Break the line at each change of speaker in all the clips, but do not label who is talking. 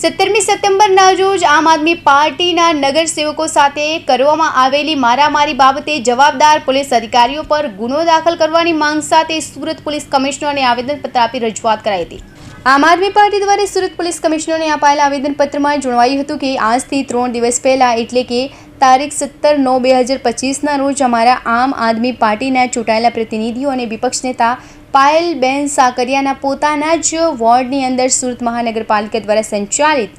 17મી સપ્ટેમ્બરના રોજ આમ આદમી પાર્ટીના નગરસેવકો સાથે કરવામાં આવેલી મારામારી બાબતે જવાબદાર પોલીસ અધિકારીઓ પર ગુનો દાખલ કરવાની માંગ સાથે સુરત પોલીસ કમિશનરને આવેદનપત્ર આપી રજૂઆત કરાઈ હતી। આમ આદમી પાર્ટી દ્વારા સુરત પોલીસ કમિશનરને અપાયેલા આવેદનપત્રમાં જણાવાયું હતું કે આજથી 3 દિવસ પહેલા એટલે કે તારીખ 17/9/2025ના રોજ અમારા આમ આદમી પાર્ટીના ચૂંટાયેલા પ્રતિનિધિઓ અને વિપક્ષ નેતા પાયલબેન સાકરિયાના પોતાના જ વોર્ડની અંદર સુરત મહાનગરપાલિકા દ્વારા સંચાલિત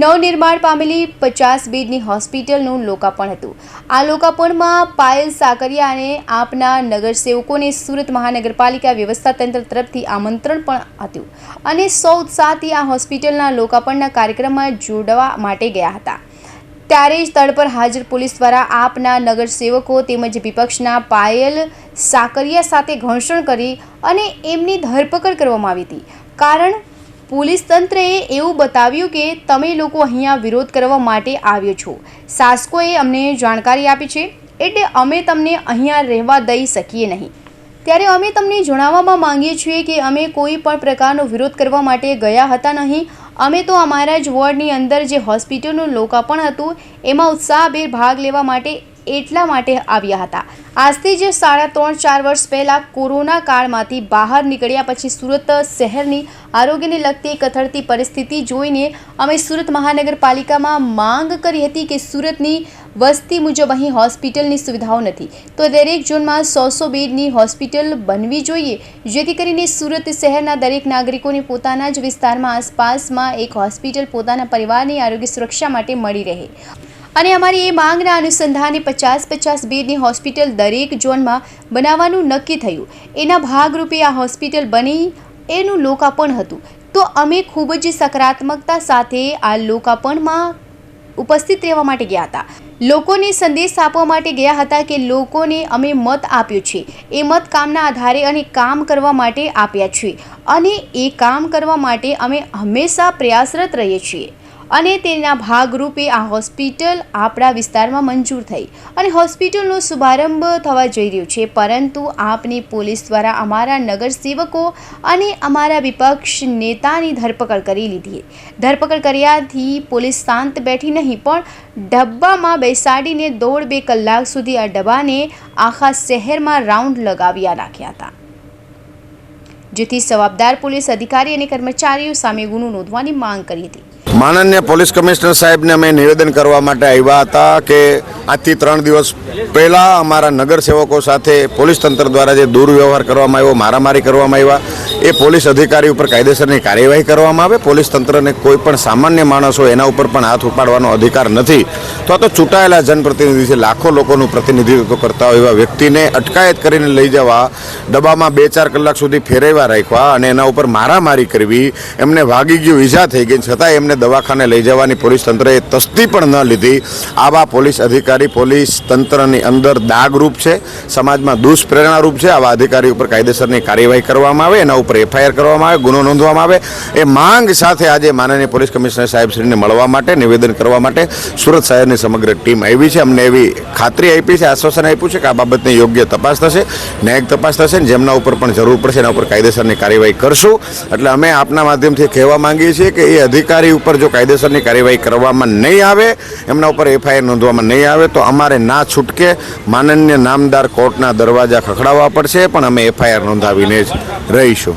નવનિર્માણ પામેલી 50 બેડની હોસ્પિટલનું લોકાર્પણ હતું। આ લોકાર્પણમાં પાયલ સાકરિયા અને આપના નગરસેવકોને સુરત મહાનગરપાલિકા વ્યવસ્થા તંત્ર તરફથી આમંત્રણ પણ હતું અને સૌ ઉત્સાહથી આ હોસ્પિટલના લોકાર્પણના કાર્યક્રમમાં જોડાવા માટે ગયા હતા। ત્યારે જ સ્થળ પર હાજર પોલીસ દ્વારા આપના નગરસેવકો તેમજ વિપક્ષના પાયલ સાકરિયા સાથે ઘર્ષણ કરી અને એમની ધરપકડ કરવામાં આવી હતી। કારણ પોલીસ તંત્રએ એવું બતાવ્યું કે તમે લોકો અહીંયા વિરોધ કરવા માટે આવ્યો છો, શાસકોએ અમને જાણકારી આપી છે એટલે અમે તમને અહીંયા રહેવા દઈ શકીએ નહીં। ત્યારે અમે તમને જણાવવામાં માંગીએ છીએ કે અમે કોઈ પણ પ્રકારનો વિરોધ કરવા માટે ગયા હતા નહીં। અમે તો અમારા જ વોર્ડની અંદર જે હોસ્પિટલનું લોકાર્પણ હતું એમાં ઉત્સાહભેર ભાગ લેવા માટે એટલા માટે આવ્યા હતા। આજથી જ 3.5-4 વર્ષ પહેલાં કોરોના કાળમાંથી બહાર નીકળ્યા પછી સુરત શહેરની આરોગ્યને લગતી કથળતી પરિસ્થિતિ જોઈને અમે સુરત મહાનગરપાલિકામાં માંગ કરી હતી કે સુરતની વસ્તી મુજબ અહીં હોસ્પિટલની સુવિધાઓ નથી તો દરેક ઝોનમાં 100 બેડની હોસ્પિટલ બનવી જોઈએ, જેથી કરીને સુરત શહેરના દરેક નાગરિકોને પોતાના જ વિસ્તારમાં આસપાસમાં એક હોસ્પિટલ પોતાના પરિવારની આરોગ્ય સુરક્ષા માટે મળી રહે। અને અમારી એ માંગના અનુસંધાને 50 બેડની હોસ્પિટલ દરેક ઝોનમાં બનાવવાનું નક્કી થયું। એના ભાગરૂપે આ હોસ્પિટલ બની એનું લોકાર્પણ હતું તો અમે ખૂબ જ સકારાત્મકતા સાથે આ લોકાર્પણમાં ઉપસ્થિત રહેવા માટે ગયા હતા। લોકોને સંદેશ આપવા માટે ગયા હતા કે લોકોને અમે મત આપ્યો છે, એ મત કામના આધારે અને કામ કરવા માટે આપ્યા છે અને એ કામ કરવા માટે અમે હંમેશા પ્રયાસરત રહીએ છીએ અને તેના ભાગરૂપે આ હોસ્પિટલ આપણા વિસ્તારમાં મંજૂર થઈ અને હોસ્પિટલનો શુભારંભ થવા જઈ રહ્યો છે। પરંતુ આપની પોલીસ દ્વારા અમારા નગરસેવકો અને અમારા વિપક્ષ નેતાની ધરપકડ કરી લીધી। ધરપકડ કર્યાથી પોલીસ શાંત બેઠી નહીં પણ ડબ્બામાં બેસાડીને 1.5-2 કલાક સુધી આ ડબ્બાને આખા શહેરમાં રાઉન્ડ લગાવ્યા નાખ્યા હતા, જેથી જવાબદાર પોલીસ અધિકારી અને કર્મચારીઓ સામે ગુનો નોંધવાની માંગ કરી હતી।
માનનીય પોલીસ કમિશનર સાહેબને અમે નિવેદન કરવા માટે આવ્યા હતા કે આજથી 3 દિવસ પહેલાં અમારા નગરસેવકો સાથે પોલીસ તંત્ર દ્વારા જે દુર્વ્યવહાર કરવામાં આવ્યો, મારામારી કરવામાં આવ્યા, એ પોલીસ અધિકારી ઉપર કાયદેસરની કાર્યવાહી કરવામાં આવે। પોલીસ તંત્રને કોઈ પણ સામાન્ય માણસ હોય એના ઉપર પણ હાથ ઉપાડવાનો અધિકાર નથી। તો આ તો ચૂંટાયેલા જનપ્રતિનિધિ છે, લાખો લોકોનું પ્રતિનિધિત્વ કરતા હોય એવા વ્યક્તિને અટકાયત કરીને લઈ જવા, ડબ્બામાં 2-4 કલાક સુધી ફેરવ્યા રાખવા અને એના ઉપર મારામારી કરવી, એમને વાગી ગયું, ઈજા થઈ ગઈ છતાં એમને દવાખાને લઈ જવાની પોલીસ તંત્રએ તસ્દી પણ ન લીધી। આવા પોલીસ અધિકારી પોલીસ તંત્રની અંદર દાગરૂપ છે, સમાજમાં દુષ્પ્રેરણારૂપ છે। આવા અધિકારી ઉપર કાયદેસરની કાર્યવાહી કરવામાં આવે, એના ઉપર FIR કરવામાં આવે, ગુનો નોંધવામાં આવે। એ માંગ સાથે આજે માનનીય પોલીસ કમિશનર સાહેબશ્રીને મળવા માટે, નિવેદન કરવા માટે સુરત શહેરની સમગ્ર ટીમ આવી છે। અમને એવી ખાતરી આપી છે, આશ્વાસન આપ્યું છે કે આ બાબતની યોગ્ય તપાસ થશે, ન્યાયિક તપાસ થશે અને જેમના ઉપર પણ જરૂર પડશે એના ઉપર કાયદેસરની કાર્યવાહી કરશું। એટલે અમે આપના માધ્યમથી કહેવા માંગીએ છીએ કે એ અધિકારી ઉપર જો કાયદેસરની કાર્યવાહી કરવામાં નહીં આવે, એમના ઉપર FIR નોંધવામાં નહીં આવે તો અમારે ના છૂટકે માનનીય નામદાર કોર્ટના દરવાજા ખખડાવવા પડશે, પણ અમે FIR નોંધાવીને જ રહીશું।